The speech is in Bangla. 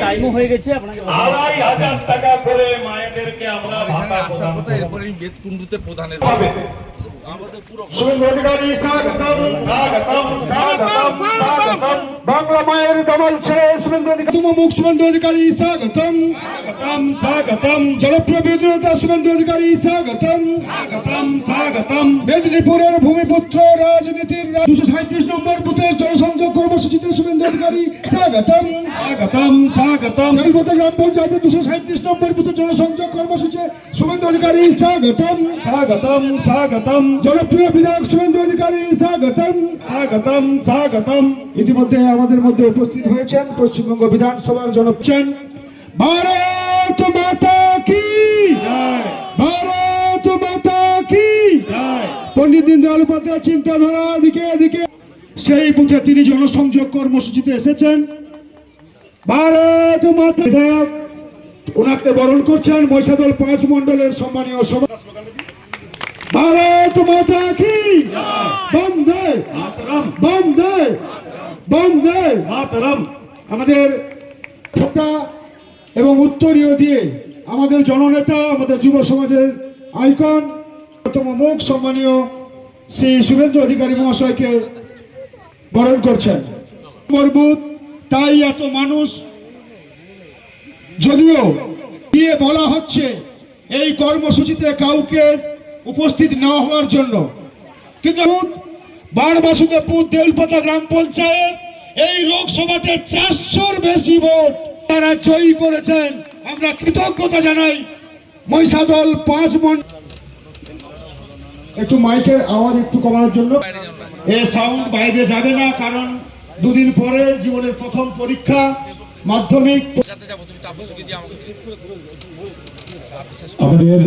টাইমও হয়ে গেছে। আপনাকে ২,৫০০ টাকা করে মায়েদেরকে আমরা ভাতা প্রদান করব। এরপরে বেদকুণ্ডুতে প্রধানের আমাদের পুরো শুভেন্দু অধিকারী স্বাগতম স্বাগতম স্বাগতম স্বাগতম। বাংলা মায়ের দমল ছেড়ে শুভেন্দু অধিকারী মুখ শুভেন্দু অধিকারী স্বাগতম স্বাগতম স্বাগতম। জনপ্রিয় বিরোধী নেতা শুভেন্দু অধিকারী স্বাগতম স্বাগতম স্বাগতম। মেদিনীপুরের ভূমিপুত্র রাজনীতির ২৩৭ নম্বর বুথের জনসংযোগ কর্মসূচিতে শুভেন্দু অধিকারী স্বাগতম স্বাগতম স্বাগতম। বেলপথা গ্রাম পঞ্চায়েতের ২৩৭ নম্বর বুথের জনসংযোগ কর্মসূচি শুভেন্দু অধিকারী স্বাগতম স্বাগতম স্বাগতম। জনপ্রিয় বিধায়ক শুভেন্দু অধিকারী স্বাগতম স্বাগতম স্বাগতম। ইতিমধ্যে আমাদের মধ্যে উপস্থিত হয়েছেন পশ্চিমবঙ্গ বিধানসভার জনপ্রিয় ভারত মাতা কি জয়, ভারত মাতা কি জয়। পণ্ডিত দীনদয়াল উপাধ্যায়ের চিন্তাধারা দিকে দিকে সেই বুথে তিনি জনসংযোগ কর্মসূচিতে এসেছেন। ভারত মাতা বিধায়ক ওনাকে বরণ করছেন মহিষাদল ৫ মন্ডলের সম্মানীয় সভা। ভারত মাতা কি বন্দে বন্দে বন্দে মাতরম। আমাদের ছোটা এবং উত্তরীয় দিয়ে আমাদের জননেতা, আমাদের যুব সমাজের আইকন প্রথম মুখ সম্মানীয় শ্রী শুভেন্দু অধিকারী মহাশয়কে বরণ করছেন। মরবুত তাই এত মানুষ, যদিও দিয়ে বলা হচ্ছে এই কর্মসূচিতে কাউকে উপস্থিত না হওয়ার জন্য, কিন্তু বারবাসুদেবপুর দেউলপাতা গ্রাম পঞ্চায়েত এই লোকসভাতে ৪০০-র বেশি ভোট তারা জয়ী করেছেন। আমরা কৃতজ্ঞতা জানাই মহিষাদল ৫ মন্ডল। একটু মাইকের আওয়াজ একটু কমানোর জন্য। এই সাউন্ড বাইরে যাবে না, কারণ দুদিন পরে জীবনের প্রথম পরীক্ষা মাধ্যমিক। আমাদের